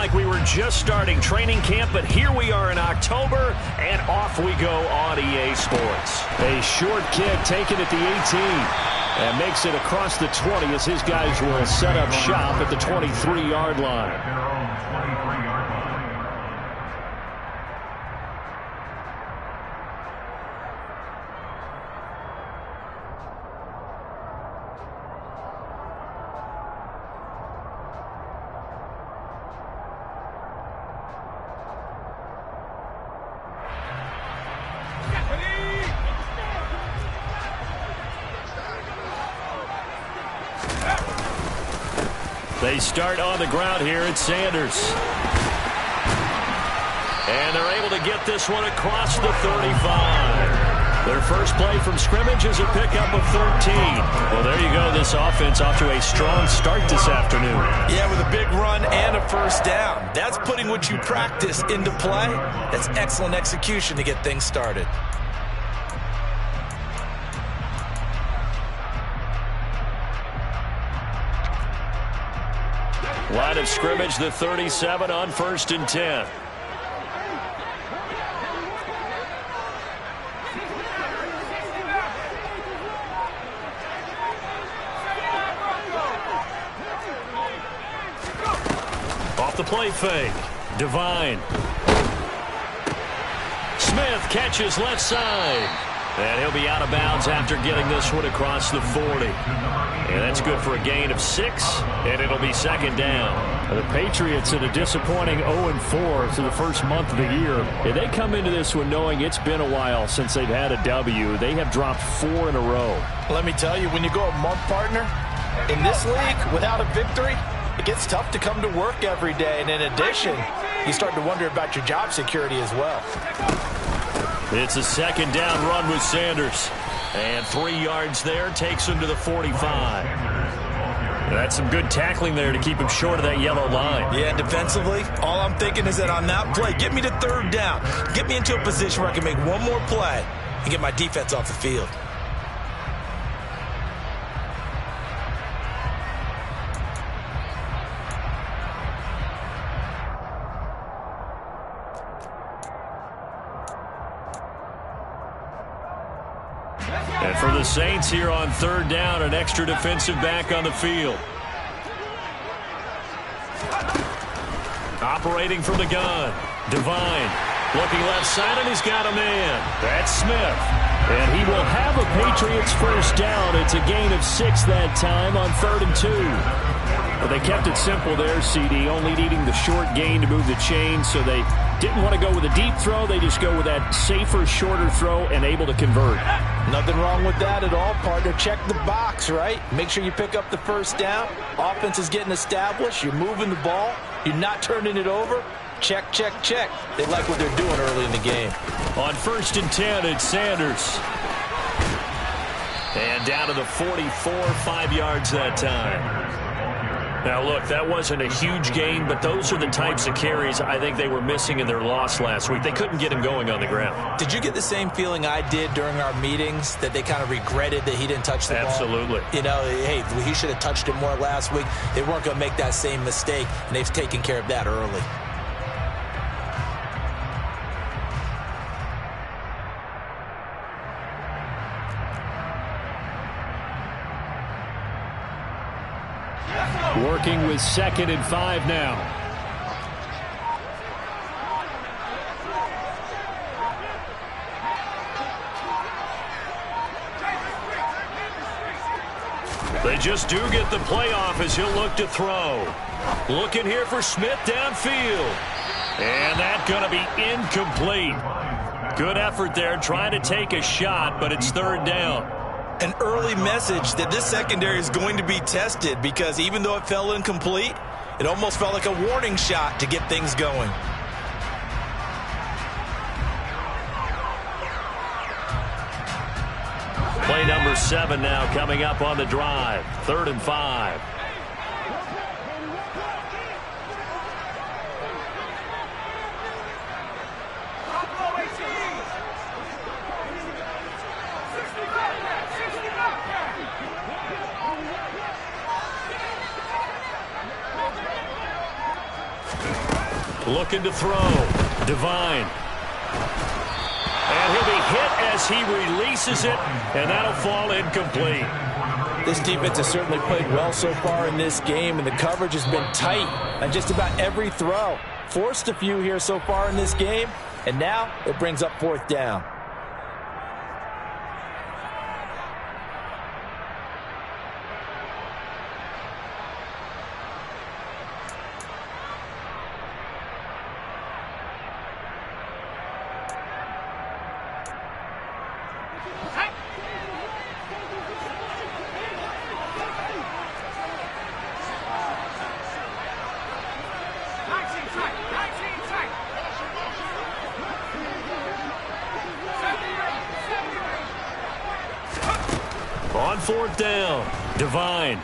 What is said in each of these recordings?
like we were just starting training camp, but here we are in October, and off we go on EA Sports. A short kick taken at the 18, and makes it across the 20 as his guys will set up shop at the 23-yard line. They start on the ground here at Sanders. And they're able to get this one across the 35. Their first play from scrimmage is a pickup of 13. Well, there you go. This offense off to a strong start this afternoon. Yeah, with a big run and a first down. That's putting what you practice into play. That's excellent execution to get things started. Line of scrimmage, the 37 on 1st and 10. Off the play fake. Devine. Smith catches left side. And he'll be out of bounds after getting this one across the 40. And that's good for a gain of 6, and it'll be second down. The Patriots in a disappointing 0-4 through the first month of the year. And they come into this one knowing it's been a while since they've had a W. They have dropped 4 in a row. Let me tell you, when you go a month, partner, in this league, without a victory, it gets tough to come to work every day. And in addition, you start to wonder about your job security as well. It's a second down run with Sanders. And 3 yards there takes him to the 45. That's some good tackling there to keep him short of that yellow line. Yeah, and defensively, all I'm thinking is that on that play, get me to third down. Get me into a position where I can make one more play and get my defense off the field. And for the Saints here on third down, an extra defensive back on the field. Operating from the gun. Devine looking left side, and he's got a man. That's Smith. And he will have a Patriots first down. It's a gain of 6 that time on 3rd and 2. But they kept it simple there, CD, only needing the short gain to move the chains, so they didn't want to go with a deep throw. They just go with that safer, shorter throw and able to convert. Nothing wrong with that at all, partner. Check the box, right? Make sure you pick up the first down. Offense is getting established. You're moving the ball. You're not turning it over. Check, check, check. They like what they're doing early in the game. On 1st and 10, it's Sanders. And down to the 44, 5 yards that time. Now, look, that wasn't a huge gain, but those are the types of carries I think they were missing in their loss last week. They couldn't get him going on the ground. Did you get the same feeling I did during our meetings, that they kind of regretted that he didn't touch the ball? Absolutely. You know, hey, he should have touched it more last week. They weren't going to make that same mistake, and they've taken care of that early. Working with 2nd and 5 now. They just do get the playoff as he'll look to throw. Looking here for Smith downfield. And that's going to be incomplete. Good effort there trying to take a shot, but it's 3rd down. An early message that this secondary is going to be tested, because even though it fell incomplete, it almost felt like a warning shot to get things going. Play number 7 now coming up on the drive. 3rd and 5. Looking to throw. Divine. And he'll be hit as he releases it, and that'll fall incomplete. This defense has certainly played well so far in this game, and the coverage has been tight on just about every throw. Forced a few here so far in this game, and now it brings up 4th down. On 4th down, Divine.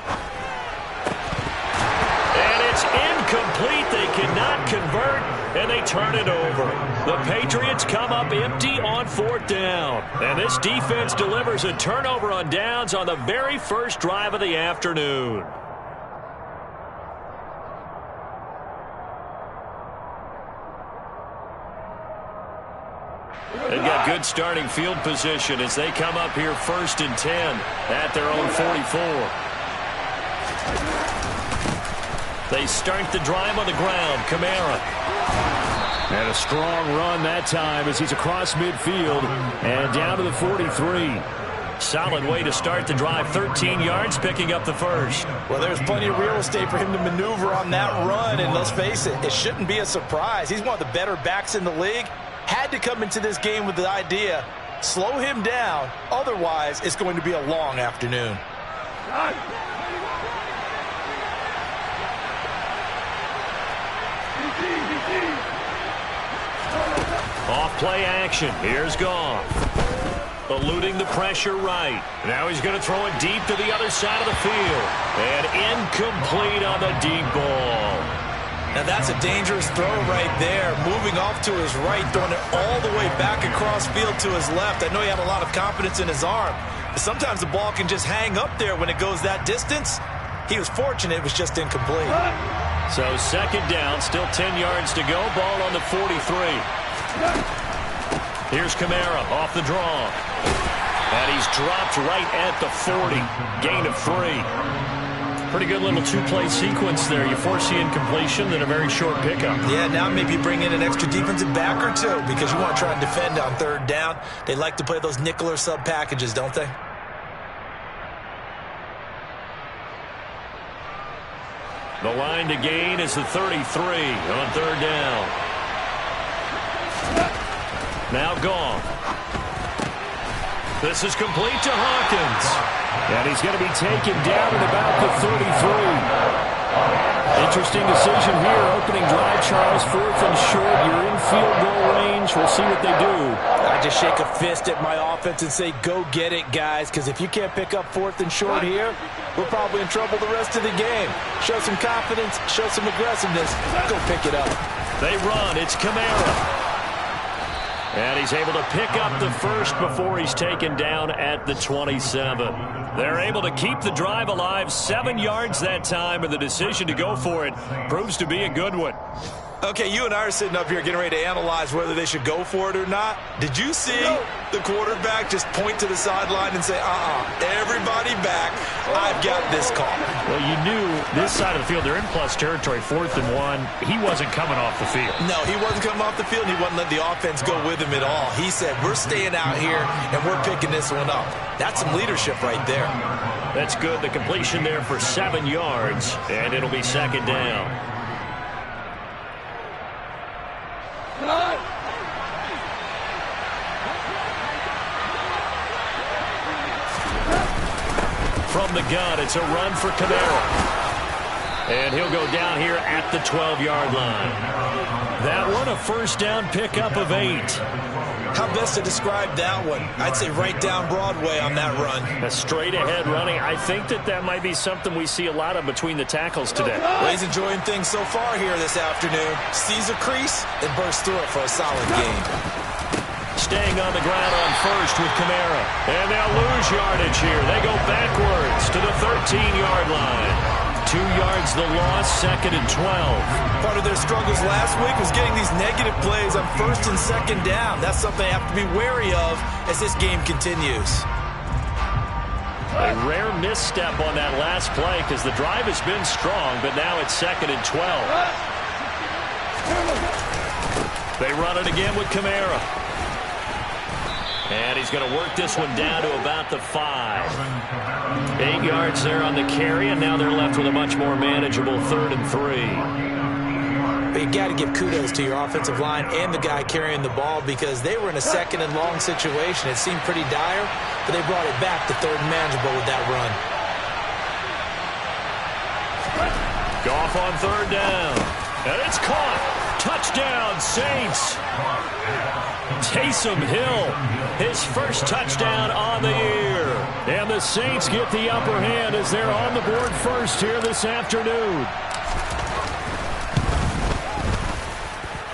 And it's incomplete. They cannot convert, and they turn it over. The Patriots come up empty on 4th down. And this defense delivers a turnover on downs on the very first drive of the afternoon. They've got good starting field position as they come up here 1st and 10 at their own 44. They start the drive on the ground. Kamara. And a strong run that time as he's across midfield and down to the 43. Solid way to start the drive. 13 yards, picking up the first. Well, there's plenty of real estate for him to maneuver on that run, and let's face it, it shouldn't be a surprise. He's one of the better backs in the league. Had to come into this game with the idea, slow him down, otherwise it's going to be a long afternoon. Off play action. Here's Goff. Eluding the pressure right. Now he's going to throw it deep to the other side of the field. And incomplete on the deep ball. Now that's a dangerous throw right there. Moving off to his right, throwing it all the way back across field to his left. I know he had a lot of confidence in his arm. But sometimes the ball can just hang up there when it goes that distance. He was fortunate it was just incomplete. So 2nd down, still 10 yards to go. Ball on the 43. Here's Kamara off the draw. And he's dropped right at the 40. Gain of 3. Pretty good little 2-play sequence there. You force the incompletion, then a very short pickup. Yeah, now maybe bring in an extra defensive back or two because you want to try and defend on 3rd down. They like to play those nickel or sub packages, don't they? The line to gain is the 33 on 3rd down. Now Goff. This is complete to Hawkins. And he's going to be taken down at about the 33. Interesting decision here. Opening drive, Charles. 4th and short. You're in field goal range. We'll see what they do. I just shake a fist at my offense and say, go get it, guys, because if you can't pick up 4th and short here, we're probably in trouble the rest of the game. Show some confidence. Show some aggressiveness. Go pick it up. They run. It's Kamara. And he's able to pick up the first before he's taken down at the 27. They're able to keep the drive alive. 7 yards that time, and the decision to go for it proves to be a good one. Okay, you and I are sitting up here getting ready to analyze whether they should go for it or not. Did you see the quarterback just point to the sideline and say, everybody back, I've got this call? Well, you knew this side of the field, they're in plus territory, 4th and 1. He wasn't coming off the field. No, he wasn't coming off the field. He wasn't letting the offense go with him at all. He said, we're staying out here, and we're picking this one up. That's some leadership right there. That's good. The completion there for 7 yards, and it'll be 2nd down. From the gun, it's a run for Kamara. And he'll go down here at the 12-yard line. That one, a 1st down pickup of 8. How best to describe that one? I'd say right down Broadway on that run. A straight-ahead running. I think that might be something we see a lot of between the tackles today. Well, he's enjoying things so far here this afternoon. Sees a crease and bursts through it for a solid gain. Staying on the ground on 1st with Kamara. And they'll lose yardage here. They go backwards to the 13-yard line. 2 yards the loss, 2nd and 12. Part of their struggles last week was getting these negative plays on 1st and 2nd down. That's something they have to be wary of as this game continues. A rare misstep on that last play because the drive has been strong, but now it's 2nd and 12. They run it again with Kamara. And he's going to work this one down to about the 5. 8 yards there on the carry, and now they're left with a much more manageable 3rd and 3. But you got to give kudos to your offensive line and the guy carrying the ball because they were in a 2nd and long situation. It seemed pretty dire, but they brought it back to 3rd and manageable with that run. Goff on 3rd down. And it's caught. Touchdown, Saints. Taysom Hill, his first touchdown on the year. And the Saints get the upper hand as they're on the board first here this afternoon.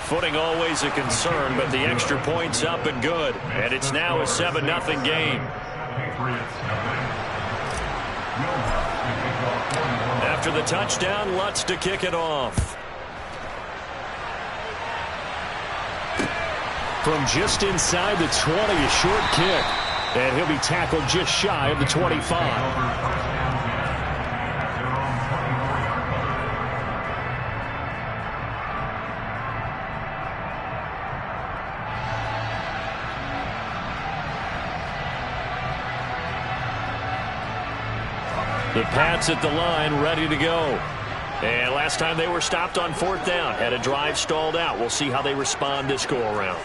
Footing always a concern, but the extra point's up and good. And it's now a 7-0 game. After the touchdown, Lutz to kick it off. From just inside the 20, a short kick. And he'll be tackled just shy of the 25. The Pats at the line, ready to go. And last time they were stopped on 4th down, had a drive stalled out. We'll see how they respond this go-around.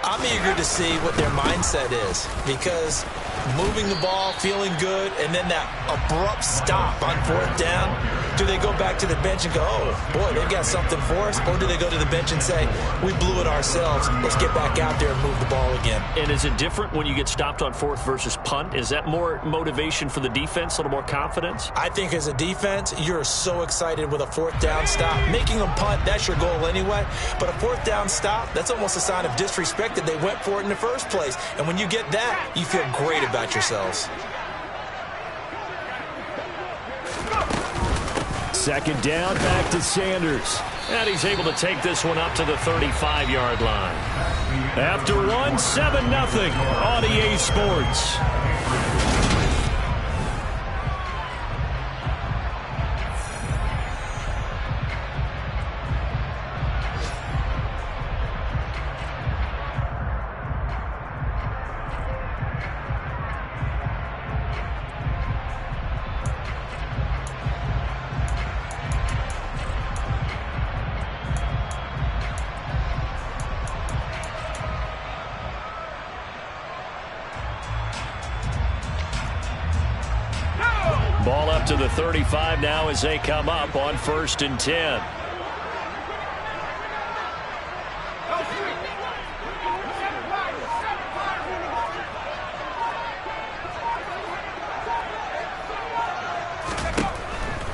I'm eager to see what their mindset is because moving the ball, feeling good, and then that abrupt stop on 4th down, do they go back to the bench and go, oh, boy, they've got something for us? Or do they go to the bench and say, we blew it ourselves, let's get back out there and move the ball again? And is it different when you get stopped on 4th versus punt? Is that more motivation for the defense, a little more confidence? I think as a defense, you're so excited with a 4th down stop. Making them punt, that's your goal anyway. But a 4th down stop, that's almost a sign of disrespect that they went for it in the first place. And when you get that, you feel great about yourselves. 2nd down, back to Sanders. And he's able to take this one up to the 35-yard line. After one, 7-0 on EA Sports. Ball up to the 35 now as they come up on 1st and 10.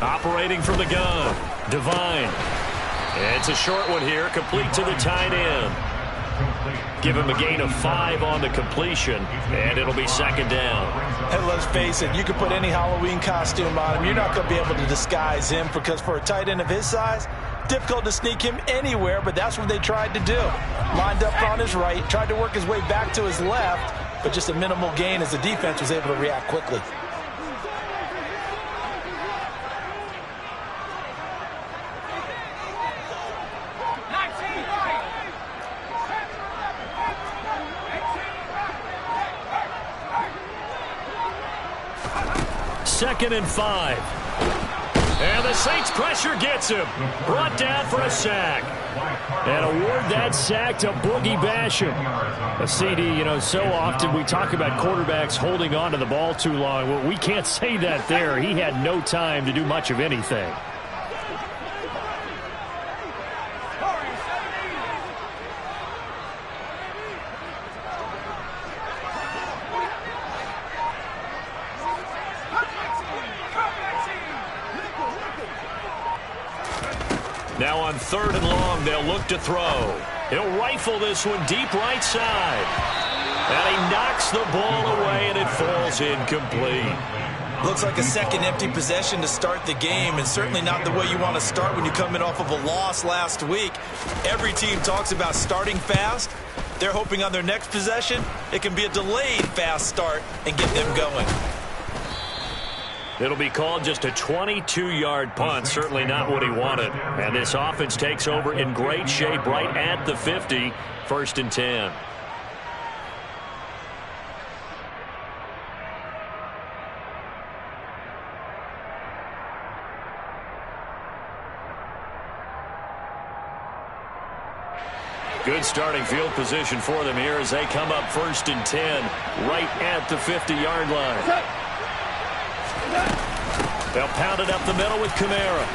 Operating from the gun, Devine. It's a short one here, complete to the tight end. Give him a gain of 5 on the completion, and it'll be 2nd down. And let's face it, you can put any Halloween costume on him. You're not going to be able to disguise him because for a tight end of his size, difficult to sneak him anywhere, but that's what they tried to do. Lined up on his right, tried to work his way back to his left, but just a minimal gain as the defense was able to react quickly. Second and 5. And the Saints pressure gets him. Brought down for a sack. And award that sack to Boogie Basham. A CD, so often we talk about quarterbacks holding on to the ball too long. Well, we can't say that there. He had no time to do much of anything. Now on 3rd and long, they'll look to throw. He'll rifle this one deep right side. And he knocks the ball away, and it falls incomplete. Looks like a second empty possession to start the game, and certainly not the way you want to start when you come in off of a loss last week. Every team talks about starting fast. They're hoping on their next possession it can be a delayed fast start and get them going. It'll be called just a 22-yard punt. Certainly not what he wanted. And this offense takes over in great shape right at the 50. 1st and 10. Good starting field position for them here as they come up 1st and 10 right at the 50-yard line. They'll pound it up the middle with Kamara.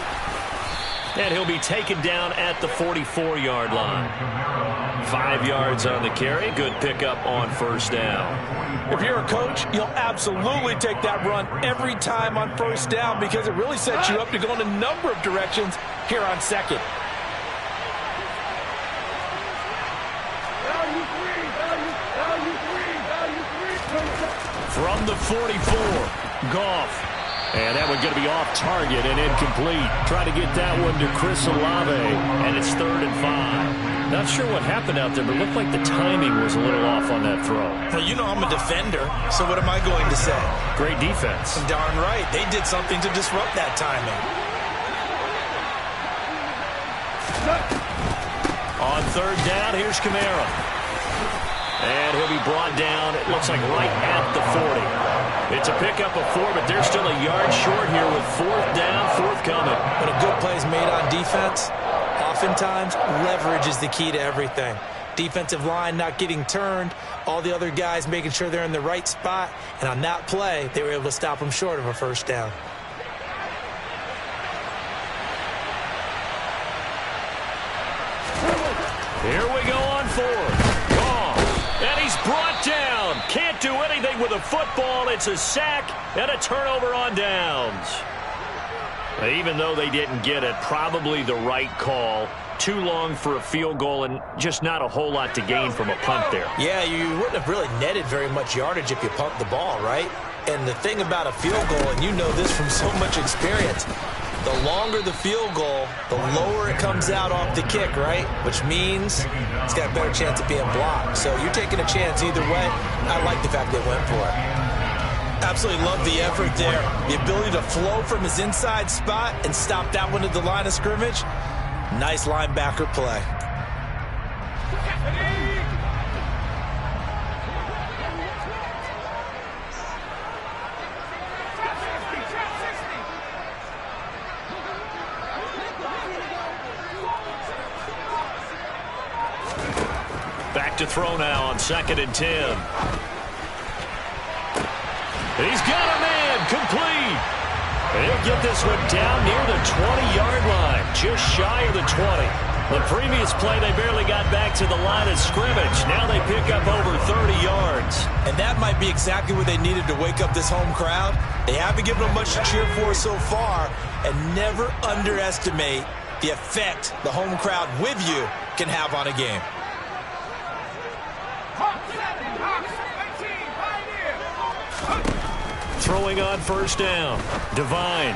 And he'll be taken down at the 44-yard line. 5 yards on the carry. Good pickup on 1st down. If you're a coach, you'll absolutely take that run every time on 1st down because it really sets you up to go in a number of directions here on 2nd. From the 44, Goff. And that one going to be off target and incomplete. Try to get that one to Chris Olave, and it's 3rd and 5. Not sure what happened out there, but it looked like the timing was a little off on that throw. Well, you know I'm a defender, so what am I going to say? Great defense. Darn right. They did something to disrupt that timing. On 3rd down, here's Kamara. And he'll be brought down, it looks like right at the 40. It's a pickup of 4, but they're still a yard short here with 4th down, 4th coming. When a good play is made on defense, oftentimes leverage is the key to everything. Defensive line not getting turned, all the other guys making sure they're in the right spot, and on that play, they were able to stop them short of a 1st down. Here we go on 4th. And he's brought down. Can't do anything with a football. It's a sack and a turnover on downs. Even though they didn't get it, probably the right call. Too long for a field goal and just not a whole lot to gain from a punt there. Yeah, you wouldn't have really netted very much yardage if you pumped the ball, right? And the thing about a field goal, and you know this from so much experience, the longer the field goal, the lower it comes out off the kick, right? Which means it's got a better chance of being blocked. So you're taking a chance either way. I like the fact they went for it. Absolutely love the effort there. The ability to flow from his inside spot and stop that one at the line of scrimmage. Nice linebacker play. Back to throw now on 2nd and 10. He's got a man complete. And he'll get this one down near the 20-yard line, just shy of the 20. The previous play, they barely got back to the line of scrimmage. Now they pick up over 30 yards. And that might be exactly what they needed to wake up this home crowd. They haven't given them much to cheer for so far, and never underestimate the effect the home crowd with you can have on a game. Throwing on 1st down. Devine.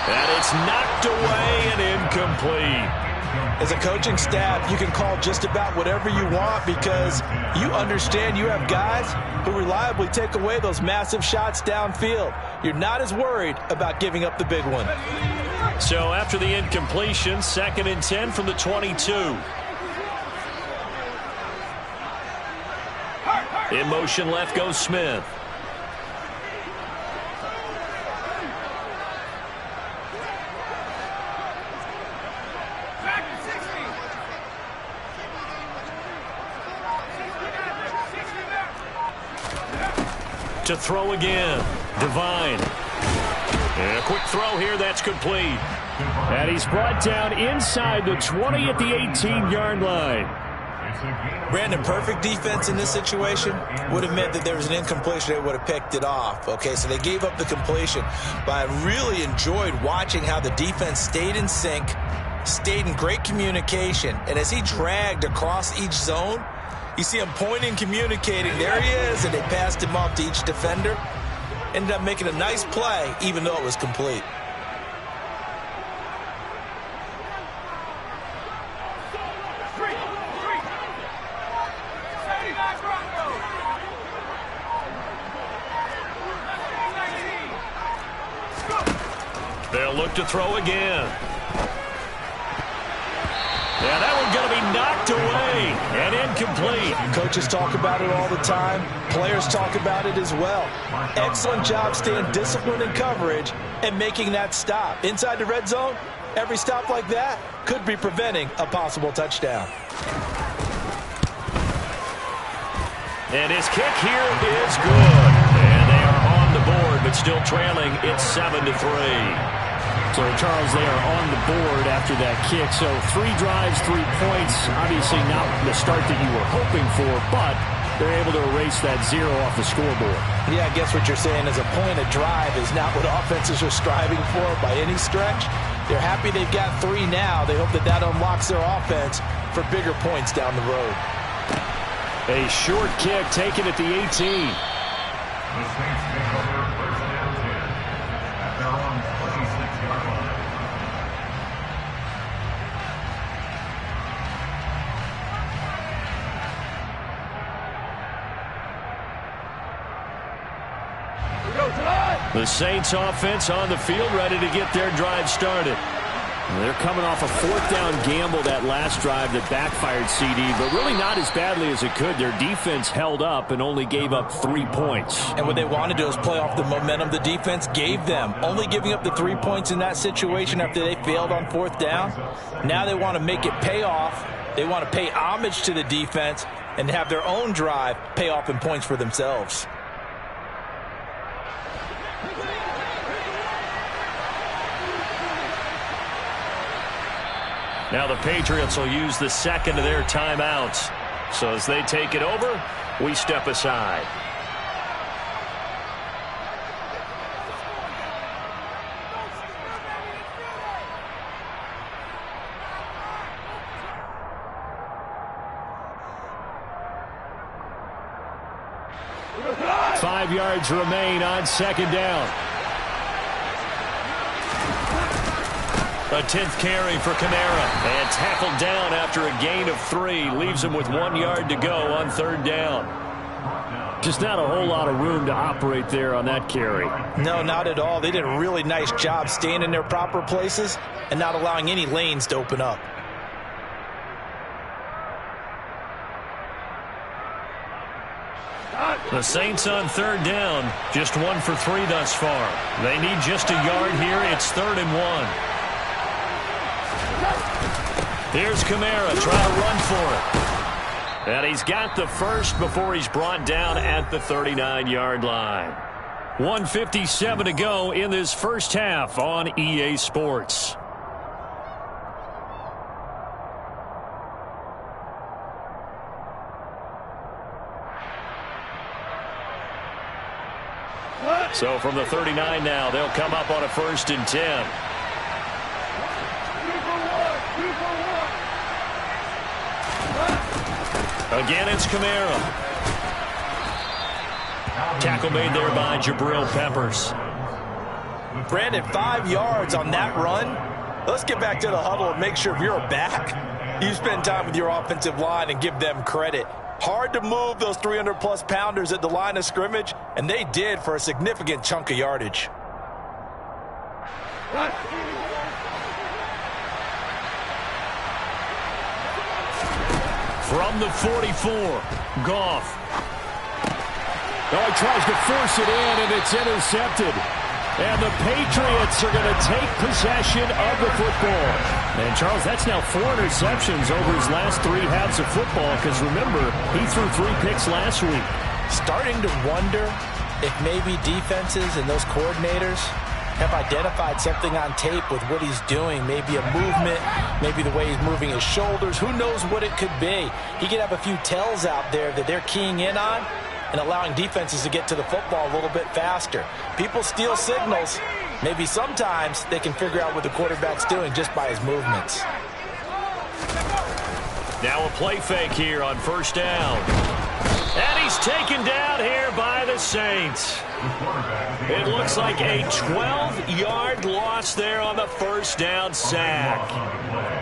And it's knocked away and incomplete. As a coaching staff, you can call just about whatever you want because you understand you have guys who reliably take away those massive shots downfield. You're not as worried about giving up the big one. So after the incompletion, 2nd and 10 from the 22. In motion left goes Smith. To throw again. Devine. And a quick throw here. That's complete. And he's brought down inside the 20 at the 18-yard line. Brandon, perfect defense in this situation would have meant that there was an incompletion. They would have picked it off. Okay, so they gave up the completion. But I really enjoyed watching how the defense stayed in sync, stayed in great communication. And as he dragged across each zone, you see him pointing, communicating. There he is, and they passed him off to each defender. Ended up making a nice play, even though it was complete. They'll look to throw again. Yeah, that one's going to be knocked away and incomplete. Coaches talk about it all the time. Players talk about it as well. Excellent job staying disciplined in coverage and making that stop. Inside the red zone, every stop like that could be preventing a possible touchdown. And his kick here is good. And they are on the board, but still trailing. It's 7-3. So, Charles, they are on the board after that kick. So 3 drives, 3 points. Obviously not the start that you were hoping for, but they're able to erase that 0 off the scoreboard. Yeah, I guess what you're saying is a point a drive is not what offenses are striving for by any stretch. They're happy they've got 3 now. They hope that that unlocks their offense for bigger points down the road. A short kick taken at the 18. The Saints take over first and 10 at their own 26-yard line. The Saints offense on the field, ready to get their drive started. They're coming off a 4th down gamble that last drive that backfired, CD, but really not as badly as it could. Their defense held up and only gave up 3 points. And what they want to do is play off the momentum the defense gave them. Only giving up the 3 points in that situation after they failed on 4th down. Now they want to make it pay off. They want to pay homage to the defense and have their own drive pay off in points for themselves. Now the Patriots will use the second of their timeouts. So as they take it over, we step aside. Five yards remain on 2nd down. A 10th carry for Kamara. And tackled down after a gain of 3. Leaves him with 1 yard to go on 3rd down. Just not a whole lot of room to operate there on that carry. No, not at all. They did a really nice job staying in their proper places and not allowing any lanes to open up. The Saints on 3rd down. Just 1 for 3 thus far. They need just a yard here. It's 3rd and 1. Here's Kamara trying to run for it. And he's got the first before he's brought down at the 39-yard line. 1:57 to go in this first half on EA Sports. So from the 39 now, they'll come up on a 1st and 10. Again, it's Kamara. Tackle made there by Jabril Peppers. Brandon, 5 yards on that run. Let's get back to the huddle and make sure if you're back, you spend time with your offensive line and give them credit. Hard to move those 300-plus pounders at the line of scrimmage, and they did for a significant chunk of yardage. From the 44, Goff. Oh, he tries to force it in, and it's intercepted. And the Patriots are going to take possession of the football. And, Charles, that's now 4 interceptions over his last 3 halves of football, because, remember, he threw 3 picks last week. Starting to wonder if maybe defenses and those coordinators have identified something on tape with what he's doing. Maybe a movement, maybe the way he's moving his shoulders. Who knows what it could be? He could have a few tells out there that they're keying in on and allowing defenses to get to the football a little bit faster. People steal signals. Maybe sometimes they can figure out what the quarterback's doing just by his movements. Now a play fake here on 1st down. And he's taken down here by the Saints. It looks like a 12-yard loss there on the first down sack.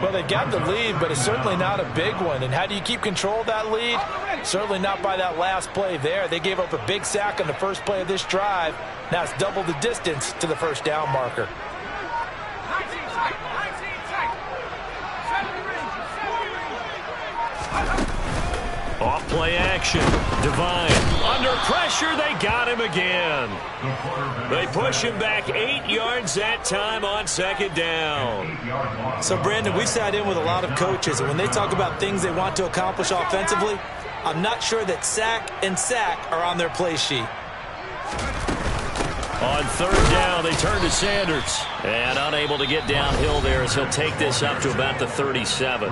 Well, they got the lead, but it's certainly not a big one. And how do you keep control of that lead? Certainly not by that last play there. They gave up a big sack on the first play of this drive. Now it's double the distance to the first down marker. Off play action. Divine. Under pressure, they got him again. They push him back 8 yards that time on second down. So, Brandon, we've sat in with a lot of coaches, and when they talk about things they want to accomplish offensively, I'm not sure that sack and sack are on their play sheet. On third down, they turn to Sanders. And unable to get downhill there as he'll take this up to about the 37.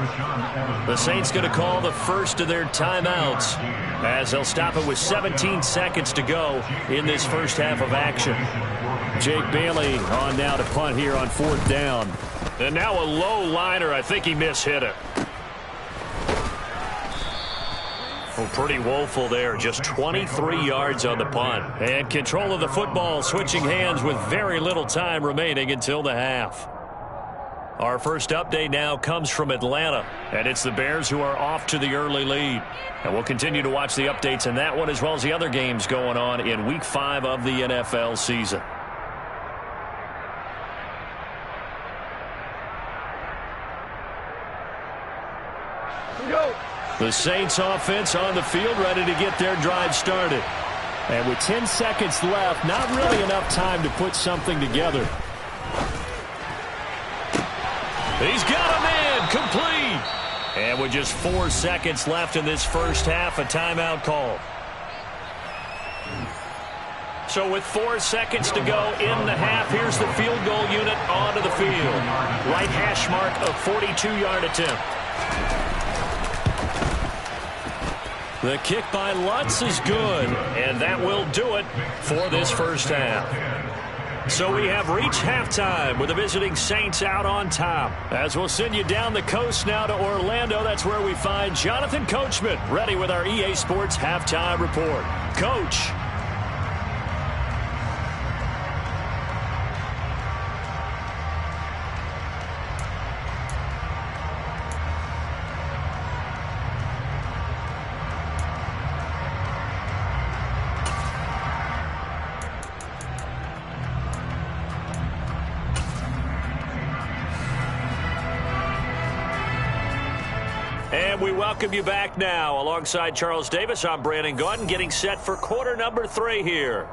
The Saints going to call the first of their timeouts as they'll stop it with 17 seconds to go in this first half of action. Jake Bailey on now to punt here on fourth down. And now a low liner. I think he mishit it. Oh, pretty woeful there. Just 23 yards on the punt. And control of the football switching hands with very little time remaining until the half. Our first update now comes from Atlanta. And it's the Bears who are off to the early lead. And we'll continue to watch the updates in that one as well as the other games going on in Week 5 of the NFL season. The Saints offense on the field ready to get their drive started. And with 10 seconds left, not really enough time to put something together. He's got a man complete. And with just 4 seconds left in this first half, a timeout call. So with 4 seconds to go in the half, here's the field goal unit onto the field. Right hash mark, a 42-yard attempt. The kick by Lutz is good, and that will do it for this first half. So we have reached halftime with the visiting Saints out on top. As we'll send you down the coast now to Orlando, that's where we find Jonathan Coachman ready with our EA Sports Halftime Report. Coach. And we welcome you back now. Alongside Charles Davis, I'm Brandon Gaudin, getting set for quarter number 3 here.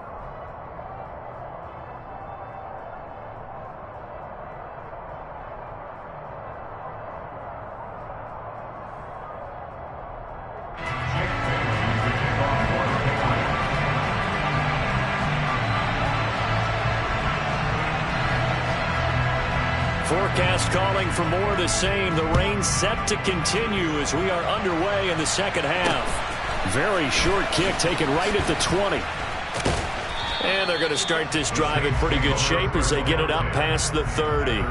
Forecast calling for more of the same. The rain set to continue as we are underway in the second half. Very short kick taken right at the 20. And they're going to start this drive in pretty good shape as they get it up past the 30.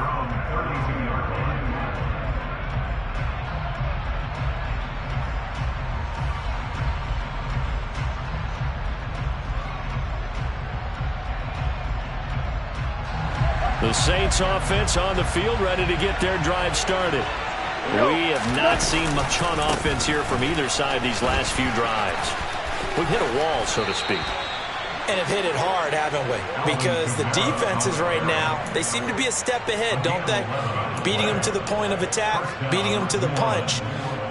The Saints offense on the field ready to get their drive started. We have not seen much on offense here from either side these last few drives. We've hit a wall, so to speak. And have hit it hard, haven't we? Because the defenses right now, they seem to be a step ahead, don't they? Beating them to the point of attack, beating them to the punch.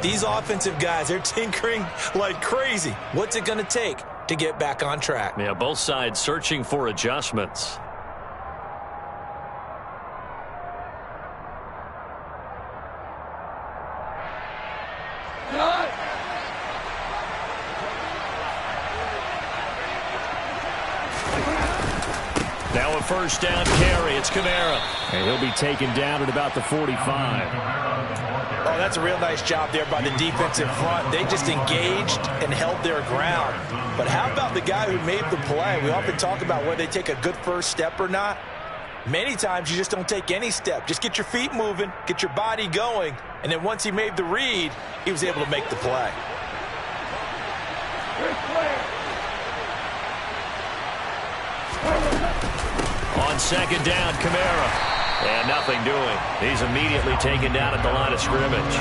These offensive guys, they're tinkering like crazy. What's it going to take to get back on track? Yeah, both sides searching for adjustments. Now a first down carry. It's Kamara. And he'll be taken down at about the 45. Oh, that's a real nice job there by the defensive front. They just engaged and held their ground. But how about the guy who made the play? We often talk about whether they take a good first step or not. Many times you just don't take any step. Just get your feet moving, get your body going, and then once he made the read, he was able to make the play. On second down, Kamara. And nothing doing. He's immediately taken down at the line of scrimmage.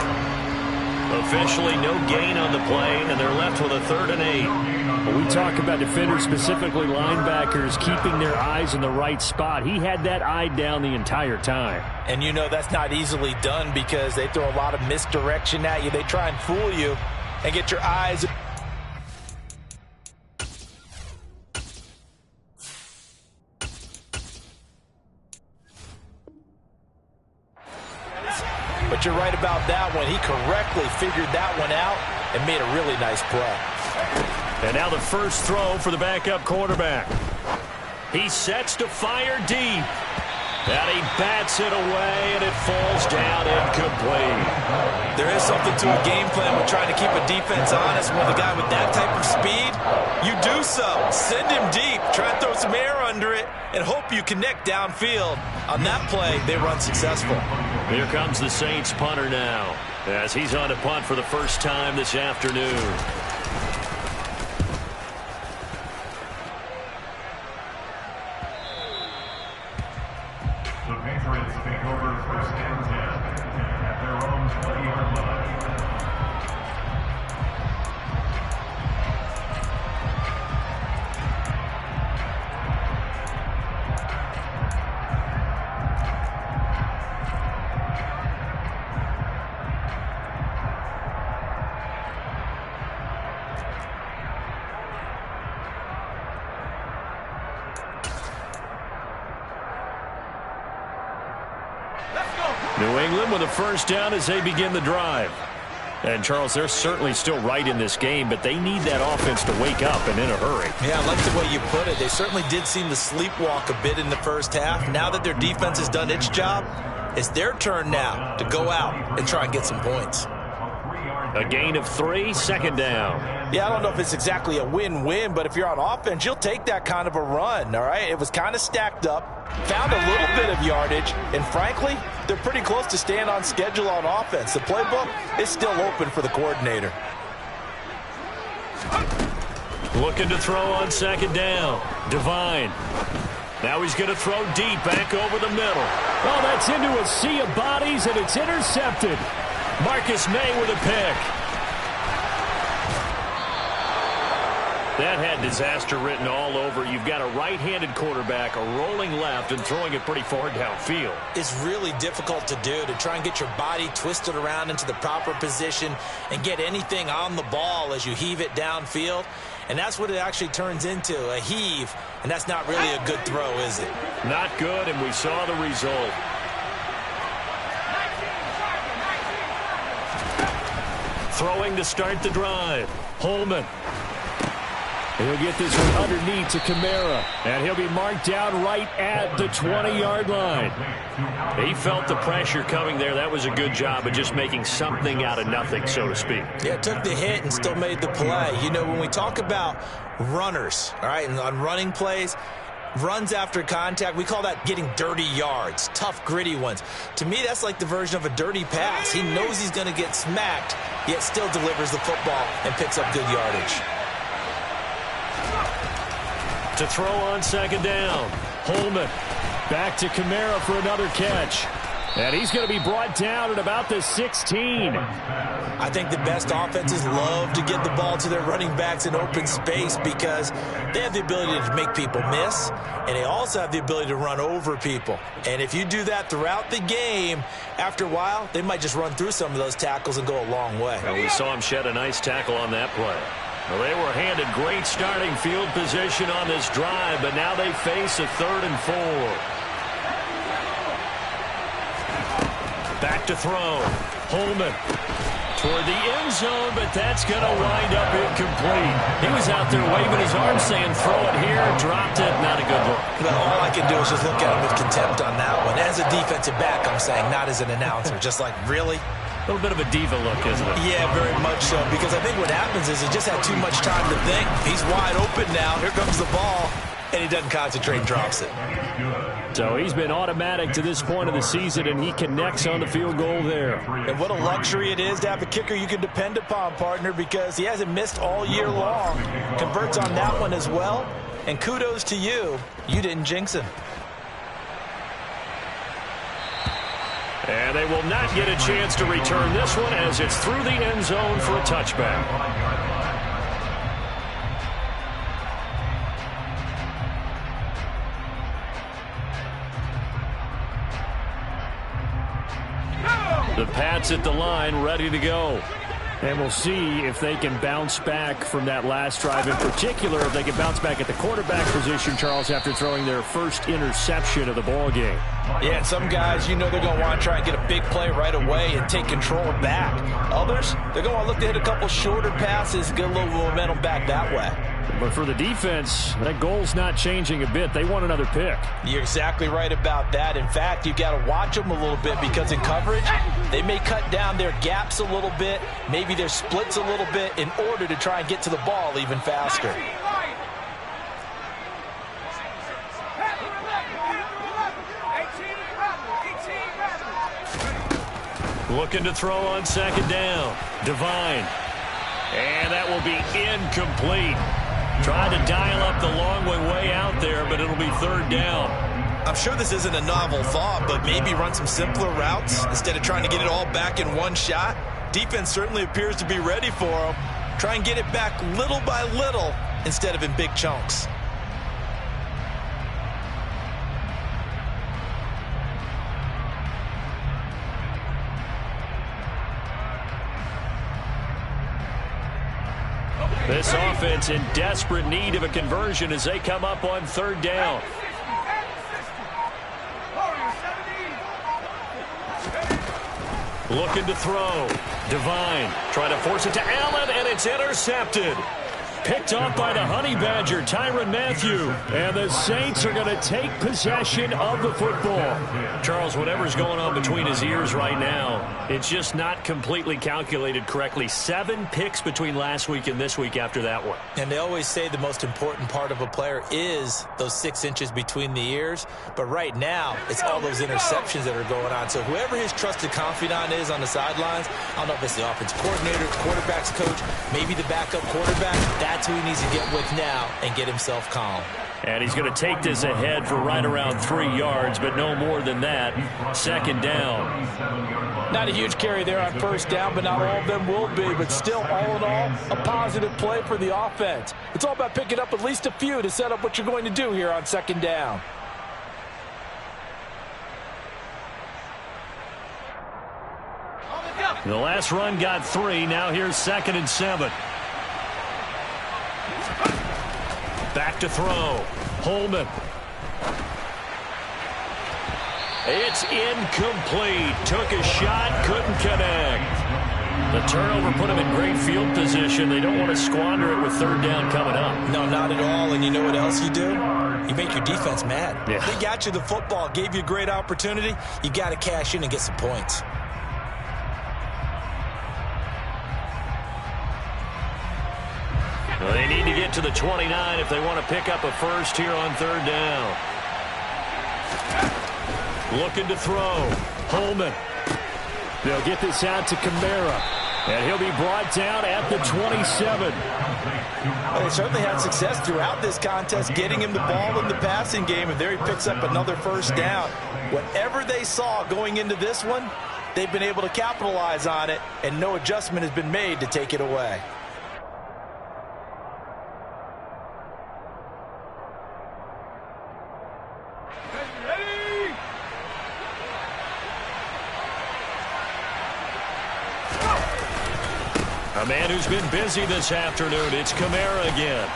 Officially no gain on the play, and they're left with a 3rd and 8. When we talk about defenders, specifically linebackers, keeping their eyes in the right spot. He had that eye down the entire time. And you know that's not easily done because they throw a lot of misdirection at you. They try and fool you and get your eyes. But you're right about that one. He correctly figured that one out and made a really nice play. And now the first throw for the backup quarterback. He sets to fire deep. And he bats it away, and it falls down incomplete. There is something to a game plan with trying to keep a defense honest. With a guy with that type of speed, you do so. Send him deep. Try and throw some air under it and hope you connect downfield. On that play, they run successful. Here comes the Saints punter now as he's on to punt for the first time this afternoon. The Patriots take over 1st and 10 at their own 20-yard line. New England with a first down as they begin the drive. And, Charles, they're certainly still right in this game, but they need that offense to wake up and in a hurry. Yeah, I like the way you put it. They certainly did seem to sleepwalk a bit in the first half. Now that their defense has done its job, it's their turn now to go out and try and get some points. A gain of 3, 2nd down. Yeah, I don't know if it's exactly a win-win, but if you're on offense, you'll take that kind of a run, all right? It was kind of stacked up, found a little bit of yardage, and frankly, they're pretty close to staying on schedule on offense. The playbook is still open for the coordinator. Looking to throw on 2nd down. Devine. Now he's going to throw deep back over the middle. Oh, that's into a sea of bodies, and it's intercepted. Marcus May with a pick. That had disaster written all over. You've got a right-handed quarterback, a rolling left, and throwing it pretty far downfield. It's really difficult to do, to try and get your body twisted around into the proper position and get anything on the ball as you heave it downfield. And that's what it actually turns into, a heave. And that's not really a good throw, is it? Not good, and we saw the result. Throwing to start the drive. Holman. He'll get this one underneath to Kamara. And he'll be marked down right at the 20-yard line. He felt the pressure coming there. That was a good job of just making something out of nothing, so to speak. Yeah, took the hit and still made the play. You know, when we talk about runners, all right, and on running plays, runs after contact, we call that getting dirty yards, tough, gritty ones. To me, that's like the version of a dirty pass. He knows he's going to get smacked, yet still delivers the football and picks up good yardage. To throw on 2nd down. Holman back to Kamara for another catch. And he's going to be brought down at about the 16. I think the best offenses love to get the ball to their running backs in open space because they have the ability to make people miss, and they also have the ability to run over people. And if you do that throughout the game, after a while, they might just run through some of those tackles and go a long way. Well, we saw him shed a nice tackle on that play. Well, they were handed great starting field position on this drive, but now they face a 3rd and 4. Back to throw. Holman toward the end zone, but that's going to wind up incomplete. He was out there waving his arm saying, throw it here, dropped it, not a good look. Well, all I can do is just look at him with contempt on that one. As a defensive back, I'm saying, not as an announcer. Just like, really? A little bit of a diva look, isn't it? Yeah, very much so, because I think what happens is he just had too much time to think. He's wide open now. Here comes the ball, and he doesn't concentrate and drops it. So he's been automatic to this point of the season, and he connects on the field goal there. And what a luxury it is to have a kicker you can depend upon, partner, because he hasn't missed all year long. Converts on that one as well. And kudos to you. You didn't jinx him. And they will not get a chance to return this one as it's through the end zone for a touchback. The Pats at the line, ready to go. And we'll see if they can bounce back from that last drive. In particular, if they can bounce back at the quarterback position, Charles, after throwing their first interception of the ball game. Yeah, and some guys, you know they're going to want to try and get a big play right away and take control back. Others, they're going to want to look to hit a couple shorter passes, get a little momentum back that way. But for the defense, that goal's not changing a bit. They want another pick. You're exactly right about that. In fact, you've got to watch them a little bit because in coverage, they may cut down their gaps a little bit, maybe their splits a little bit in order to try and get to the ball even faster. Looking to throw on second down. Divine. And that will be incomplete. Tried to dial up the long way out there, but it'll be third down. I'm sure this isn't a novel thought, but maybe run some simpler routes instead of trying to get it all back in one shot. Defense certainly appears to be ready for them. Try and get it back little by little instead of in big chunks. This offense in desperate need of a conversion as they come up on third down. Looking to throw. Divine. Trying to force it to Allen, and it's intercepted. Picked off by the Honey Badger, Tyrann Mathieu. And the Saints are going to take possession of the football. Charles, whatever's going on between his ears right now, it's just not completely calculated correctly. 7 picks between last week and this week after that one. And they always say the most important part of a player is those 6 inches between the ears. But right now, it's all those interceptions that are going on. So whoever his trusted confidant is on the sidelines, I don't know if it's the offense coordinator, the quarterback's coach, maybe the backup quarterback, that's who he needs to get with now and get himself calm. And he's going to take this ahead for right around 3 yards, but no more than that. Second down. Not a huge carry there on first down, but not all of them will be. But still, all in all, a positive play for the offense. It's all about picking up at least a few to set up what you're going to do here on second down. The last run got 3. Now here's 2nd and 7. Back to throw. Holman. It's incomplete. Took a shot, couldn't connect. The turnover put him in great field position. They don't want to squander it with third down coming up. No, not at all. And you know what else you do? You make your defense mad. Yeah. They got you the football, gave you a great opportunity. You got to cash in and get some points. Well, they need to get to the 29 if they want to pick up a first here on third down. Looking to throw. Holman. They'll get this out to Kamara. And he'll be brought down at the 27. Well, they certainly had success throughout this contest, getting him the ball in the passing game, and there he picks up another first down. Whatever they saw going into this one, they've been able to capitalize on it, and no adjustment has been made to take it away. A man who's been busy this afternoon. It's Kamara again.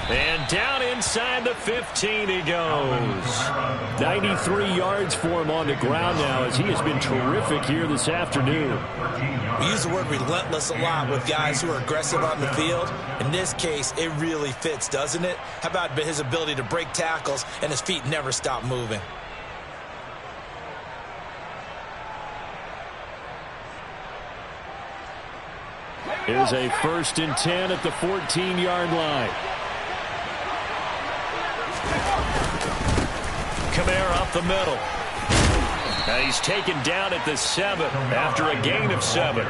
And down inside the 15 he goes. 93 yards for him on the ground now as he has been terrific here this afternoon. We use the word relentless a lot with guys who are aggressive on the field. In this case, it really fits, doesn't it? How about his ability to break tackles and his feet never stop moving? Here's a 1st and 10 at the 14-yard line. Kamara up the middle. And he's taken down at the 7 after a gain of 7.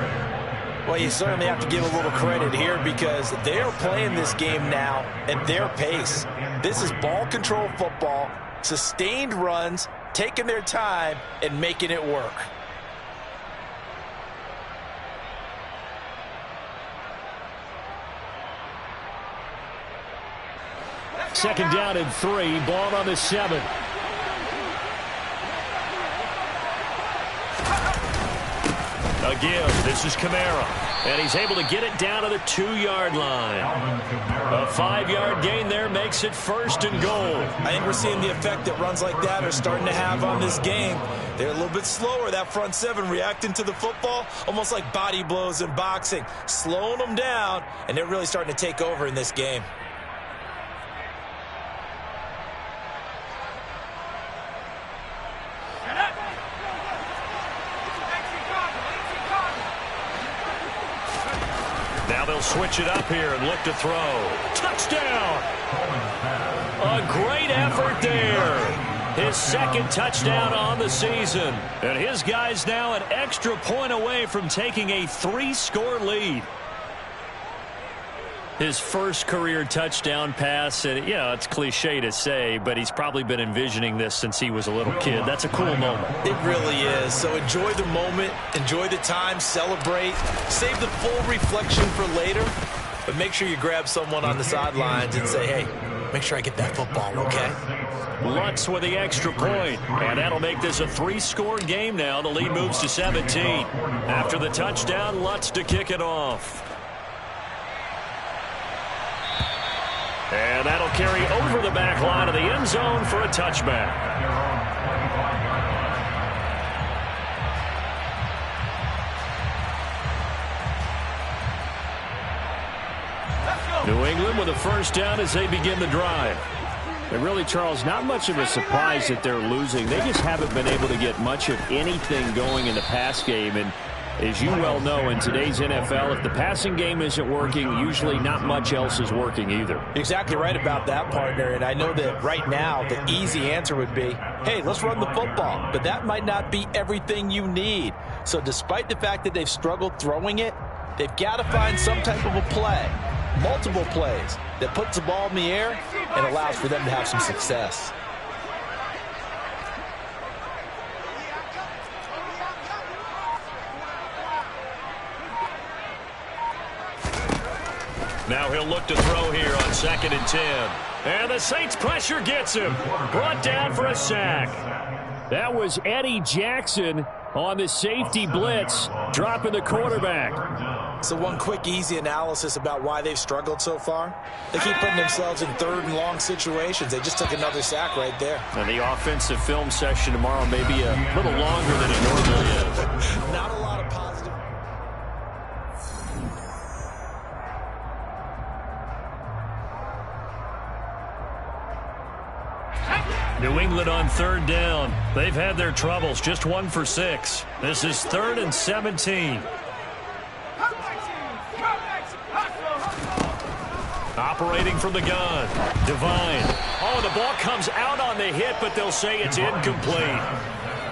Well, you certainly have to give a little credit here because they're playing this game now at their pace. This is ball control football, sustained runs, taking their time, and making it work. Second down and 3, ball on the 7. A give. This is Kamara. And he's able to get it down to the 2-yard line. A 5-yard gain there makes it 1st and goal. I think we're seeing the effect that runs like that are starting to have on this game. They're a little bit slower, that front 7, reacting to the football, almost like body blows in boxing, slowing them down, and they're really starting to take over in this game. Now they'll switch it up here and look to throw. Touchdown! A great effort there. His 2nd touchdown on the season. And his guys now an extra point away from taking a 3-score lead. His first career touchdown pass, and it's cliche to say, but he's probably been envisioning this since he was a little kid. That's a cool moment. It really is. So enjoy the moment, enjoy the time, celebrate, save the full reflection for later, but make sure you grab someone on the sidelines and say, hey, make sure I get that football, okay? Lutz with the extra point, and that'll make this a 3-score game now. The lead moves to 17. After the touchdown, Lutz to kick it off. And that'll carry over the back line of the end zone for a touchback. New England with a 1st down as they begin the drive. And really, Charles, not much of a surprise that they're losing. They just haven't been able to get much of anything going in the pass game. And as you well know, in today's NFL, if the passing game isn't working, usually not much else is working either. Exactly right about that, partner. And I know that right now the easy answer would be, hey, let's run the football. But that might not be everything you need. So despite the fact that they've struggled throwing it, they've got to find some type of a play, multiple plays, that puts the ball in the air and allows for them to have some success. Now he'll look to throw here on 2nd and 10. And the Saints pressure gets him. Brought down for a sack. That was Eddie Jackson on the safety blitz, dropping the quarterback. So one quick, easy analysis about why they've struggled so far. They keep putting themselves in 3rd and long situations. They just took another sack right there. And the offensive film session tomorrow may be a little longer than it normally is. Not a lot of positive. New England on 3rd down. They've had their troubles, just 1 for 6. This is 3rd and 17. Operating from the gun. Divine. Oh, the ball comes out on the hit, but they'll say it's incomplete.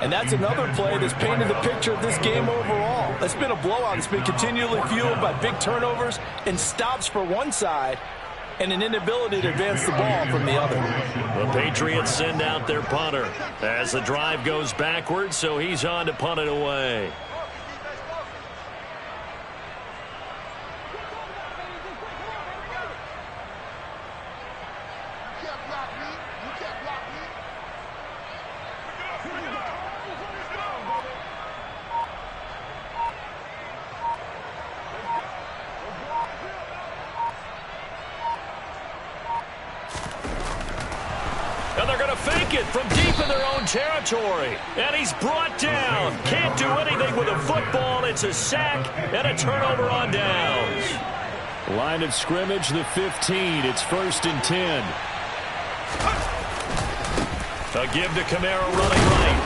And that's another play that's painted the picture of this game overall. It's been a blowout. It's been continually fueled by big turnovers and stops for one side and an inability to advance the ball from the other. The Patriots send out their punter as the drive goes backwards, so he's on to punt it away. And they're going to fake it from deep in their own territory. And he's brought down. Can't do anything with a football. It's a sack and a turnover on downs. Line of scrimmage, the 15. It's 1st and 10. A give to Kamara running right.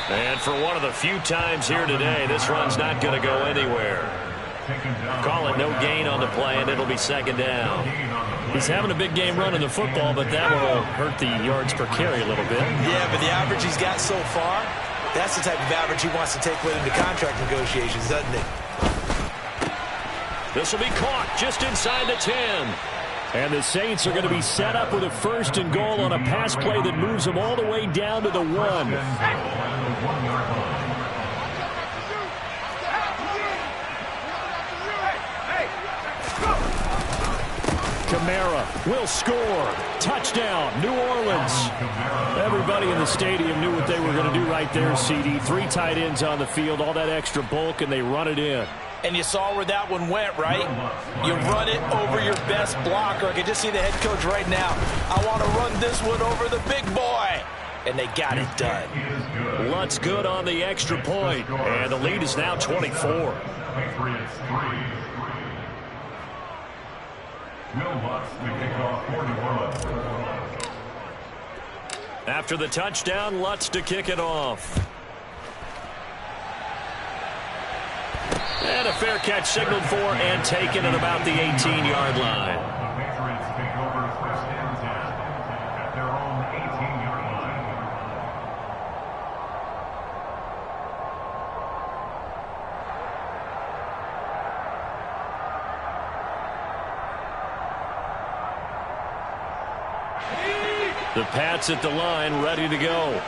And for one of the few times here today, this run's not going to go anywhere. Call it no gain on the play, and it'll be 2nd down. He's having a big game running the football, but that will hurt the yards per carry a little bit. Yeah, but the average he's got so far, that's the type of average he wants to take with him to contract negotiations, doesn't it? This will be caught just inside the 10. And the Saints are going to be set up with a 1st and goal on a pass play that moves them all the way down to the 1. Kamara will score. Touchdown, New Orleans. Everybody in the stadium knew what they were going to do right there, CD. 3 tight ends on the field, all that extra bulk, and they run it in. And you saw where that one went, right? You run it over your best blocker. I can just see the head coach right now. I want to run this one over the big boy. And they got it done. Lutz good on the extra point. And the lead is now 24. Patriots 3. Will Lutz to kick off for New Orleans. After the touchdown, Lutz to kick it off. And a fair catch signaled for and taken at about the 18-yard line. The Patriots take over 1st and 10 at their own 18-yard line. The Pats at the line, ready to go.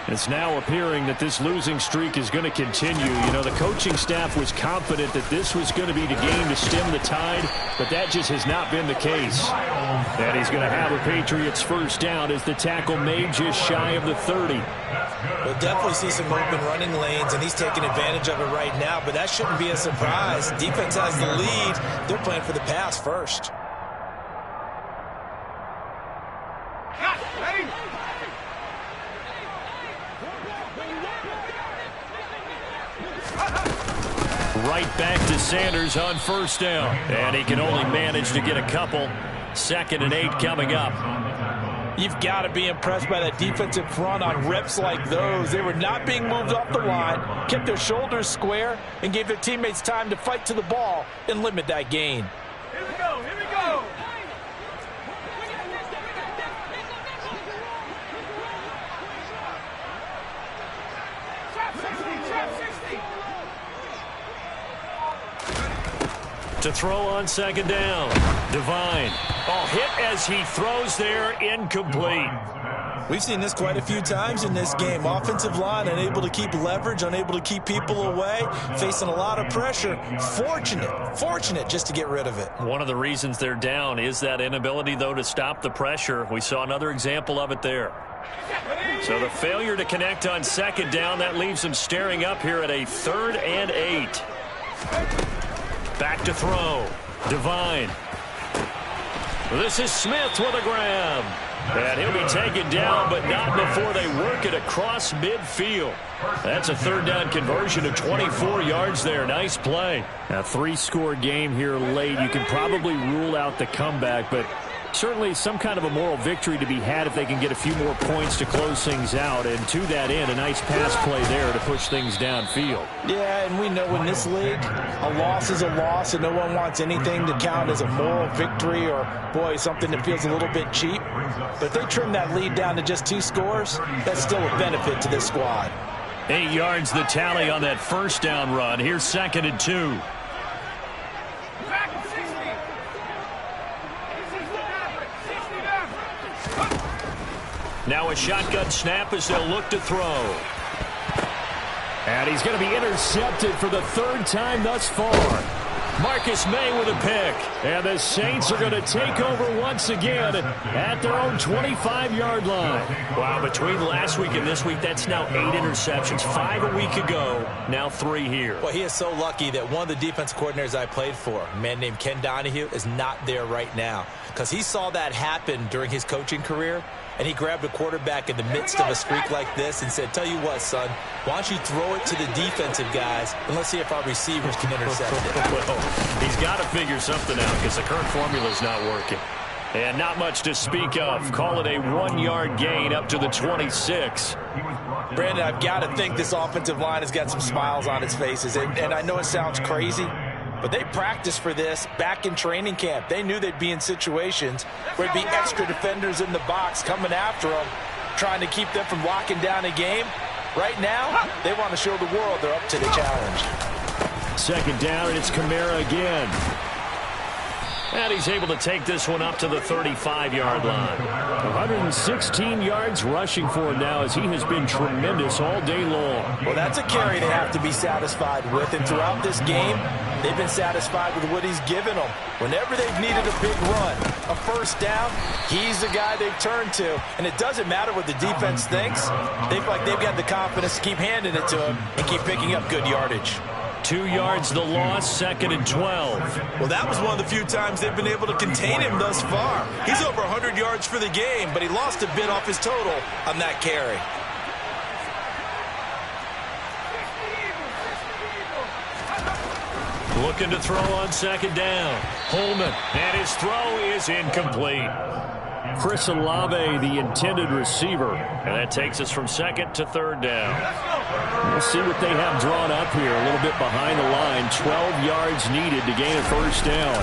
It's now appearing that this losing streak is going to continue. You know, the coaching staff was confident that this was going to be the game to stem the tide, but that just has not been the case. And he's going to have a Patriots 1st down as the tackle made just shy of the 30. We'll definitely see some open running lanes, and he's taking advantage of it right now, but that shouldn't be a surprise. Defense has the lead. They're playing for the pass first. Right back to Sanders on 1st down. And he can only manage to get a couple. 2nd and 8 coming up. You've got to be impressed by that defensive front on reps like those. They were not being moved off the line, kept their shoulders square, and gave their teammates time to fight to the ball and limit that gain. Here we go, here we go. To throw on 2nd down. Devine. Oh, hit as he throws there. Incomplete. We've seen this quite a few times in this game. Offensive line unable to keep leverage, unable to keep people away, facing a lot of pressure. Fortunate just to get rid of it. One of the reasons they're down is that inability, though, to stop the pressure. We saw another example of it there. So the failure to connect on 2nd down, that leaves them staring up here at a 3rd and 8. Back to throw. Devine. This is Smith with a grab. And he'll be taken down, but not before they work it across midfield. That's a 3rd down conversion of 24 yards there. Nice play. A 3-score game here late. You can probably rule out the comeback, but certainly some kind of a moral victory to be had if they can get a few more points to close things out. And to that end, a nice pass play there to push things downfield. Yeah, and we know in this league, a loss is a loss, and no one wants anything to count as a moral victory or, boy, something that feels a little bit cheap. But if they trim that lead down to just 2 scores, that's still a benefit to this squad. 8 yards the tally on that 1st down run. Here's 2nd and 2. Now a shotgun snap as they'll look to throw. And he's going to be intercepted for the 3rd time thus far. Marcus May with a pick. And the Saints are going to take over once again at their own 25-yard line. Wow, between last week and this week, that's now 8 interceptions. 5 a week ago, now 3 here. Well, he is so lucky that one of the defense coordinators I played for, a man named Ken Donahue, is not there right now. Because he saw that happen during his coaching career, and he grabbed a quarterback in the midst of a streak like this and said, tell you what, son, why don't you throw it to the defensive guys, and let's see if our receivers can intercept it. Well, he's got to figure something out because the current formula is not working. And not much to speak of. Call it a 1-yard gain up to the 26. Brandon, I've got to think this offensive line has got some smiles on its faces. And I know it sounds crazy, But they practiced for this back in training camp. They knew they'd be in situations where there'd be extra defenders in the box coming after them, trying to keep them from locking down a game. Right now, they want to show the world they're up to the challenge. Second down, and it's Kamara again. And he's able to take this one up to the 35-yard line. 116 yards rushing for him now as he has been tremendous all day long. Well, that's a carry they have to be satisfied with. And throughout this game, they've been satisfied with what he's given them. Whenever they've needed a big run, a first down, he's the guy they've turned to. And it doesn't matter what the defense thinks. They feel like they've got the confidence to keep handing it to him and keep picking up good yardage. 2 yards the loss, 2nd and 12. Well, that was one of the few times they've been able to contain him thus far. He's over 100 yards for the game, but he lost a bit off his total on that carry. Looking to throw on 2nd down. Holman, and his throw is incomplete. Chris Olave, the intended receiver. And that takes us from 2nd to 3rd down. We'll see what they have drawn up here. A little bit behind the line. 12 yards needed to gain a first down.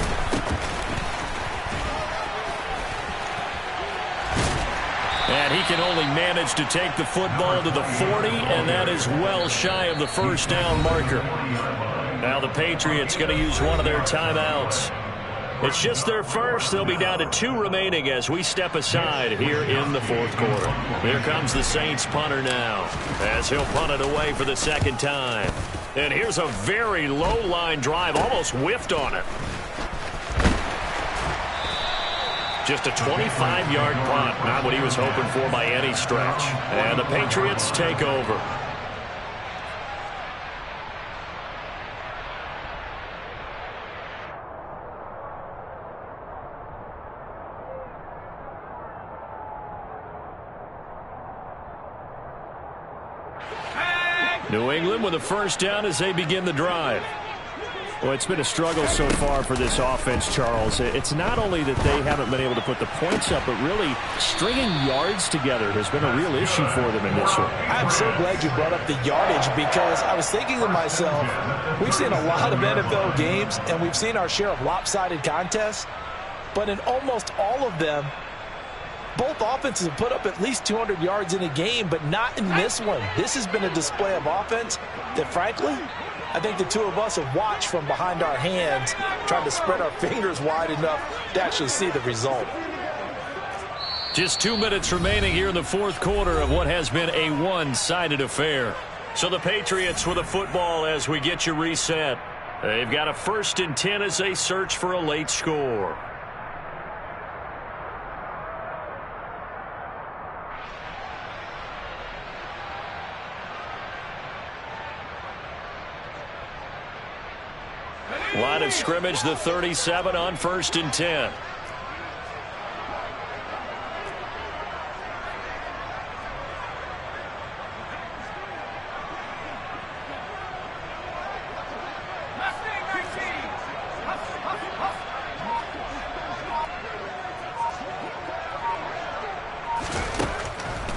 And he can only manage to take the football to the 40, and that is well shy of the first down marker. Now the Patriots going to use one of their timeouts. It's just their first. They'll be down to 2 remaining as we step aside here in the 4th quarter. Here comes the Saints punter now as he'll punt it away for the 2nd time. And here's a very low line drive, almost whiffed on it. Just a 25-yard punt, not what he was hoping for by any stretch. And the Patriots take over. New England with a first down as they begin the drive. Well, it's been a struggle so far for this offense, Charles. It's not only that they haven't been able to put the points up, but really stringing yards together has been a real issue for them in this one. I'm so glad you brought up the yardage because I was thinking to myself, we've seen a lot of NFL games and we've seen our share of lopsided contests, but in almost all of them, both offenses have put up at least 200 yards in a game, but not in this one. This has been a display of offense that, frankly, I think the two of us have watched from behind our hands, trying to spread our fingers wide enough to actually see the result. Just 2 minutes remaining here in the 4th quarter of what has been a one-sided affair. So the Patriots with a football as we get you reset. They've got a 1st and 10 as they search for a late score. Line of scrimmage, the 37 on 1st and 10.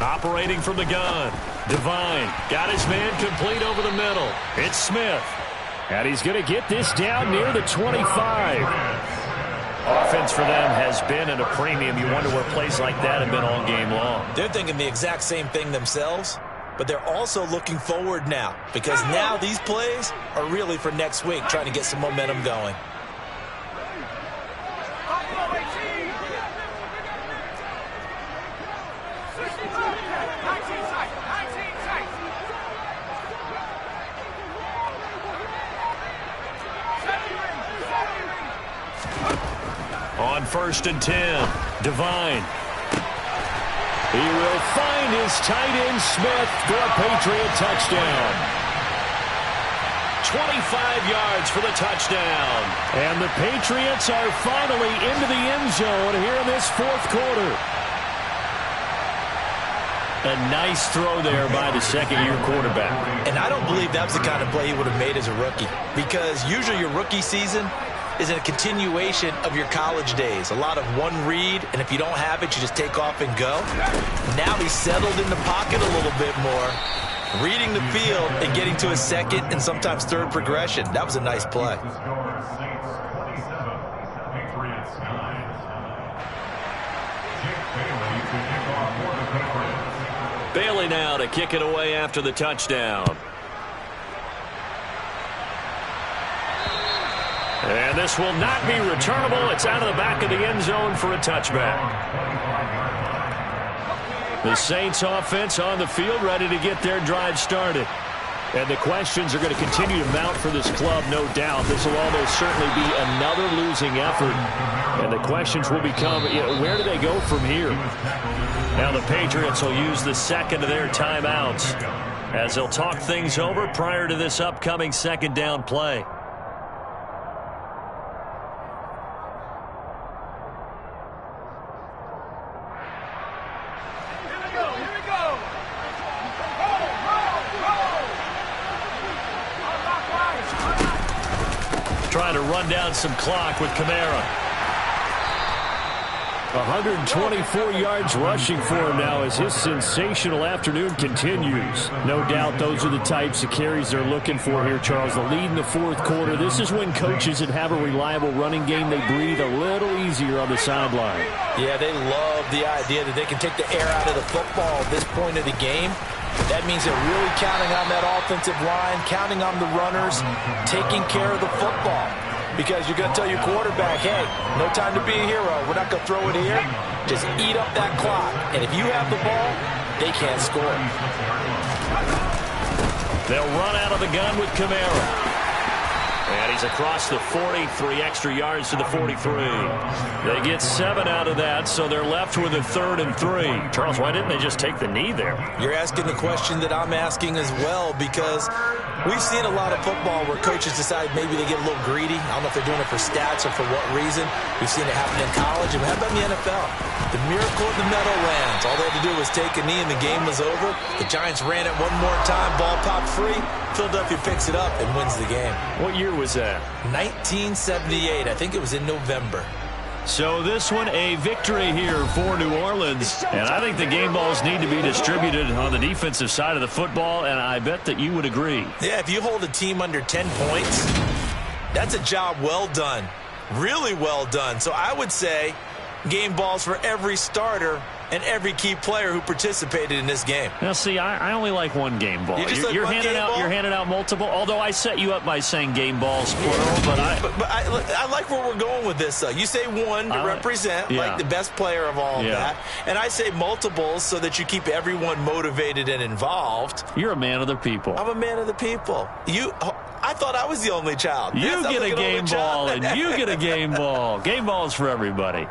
Operating from the gun. Devine got his man complete over the middle. It's Smith. And he's going to get this down near the 25. Offense for them has been at a premium. You wonder where plays like that have been all game long. They're thinking the exact same thing themselves, but they're also looking forward now because now these plays are really for next week, trying to get some momentum going. On 1st and 10, Devine. He will find his tight end, Smith, for a Patriot touchdown. 25 yards for the touchdown. And the Patriots are finally into the end zone here in this 4th quarter. A nice throw there by the second-year quarterback. And I don't believe that was the kind of play he would have made as a rookie, because usually your rookie season is a continuation of your college days. A lot of one read, and if you don't have it, you just take off and go. Now he's settled in the pocket a little bit more. Reading the field and getting to a second and sometimes third progression. That was a nice play. The score, Saints 27, Patriots 9. Jake Bailey to kick off for the Patriots. Bailey now to kick it away after the touchdown. And this will not be returnable. It's out of the back of the end zone for a touchback. The Saints offense on the field, ready to get their drive started. And the questions are going to continue to mount for this club, no doubt. This will almost certainly be another losing effort. And the questions will become, where do they go from here? Now the Patriots will use the second of their timeouts as they'll talk things over prior to this upcoming second down play. Trying to run down some clock with Kamara. 124 yards rushing for him now as his sensational afternoon continues. No doubt those are the types of carries they're looking for here, Charles. The lead in the fourth quarter. This is when coaches that have a reliable running game, they breathe a little easier on the sideline. Yeah, they love the idea that they can take the air out of the football at this point of the game. That means they're really counting on that offensive line, counting on the runners, taking care of the football. Because you're going to tell your quarterback, hey, no time to be a hero. We're not going to throw it here. Just eat up that clock. And if you have the ball, they can't score. They'll run out of the gun with Kamara. And he's across the 40, 3 extra yards to the 43. They get 7 out of that, so they're left with a 3rd and 3. Charles, why didn't they just take the knee there? You're asking the question that I'm asking as well, because we've seen a lot of football where coaches decide maybe they get a little greedy. I don't know if they're doing it for stats or for what reason. We've seen it happen in college. And how about in the NFL? The miracle in the Meadowlands. All they had to do was take a knee and the game was over. The Giants ran it one more time. Ball popped free. Philadelphia picks it up and wins the game. What year was that? 1978. I think it was in November. So this one a victory here for New Orleans. And I think the game balls need to be distributed on the defensive side of the football, and I bet that you would agree. Yeah, if you hold a team under 10 points, that's a job well done. Really well done. So I would say game balls for every starter and every key player who participated in this game. Now, see, I only like one game ball. You're handing out multiple, although I set you up by saying game balls plural. But I like where we're going with this, though. You say one to represent, like the best player of all of that. And I say multiples so that you keep everyone motivated and involved. You're a man of the people. I'm a man of the people. I thought I was the only child. You get a game ball, and you get a game ball. Game balls for everybody.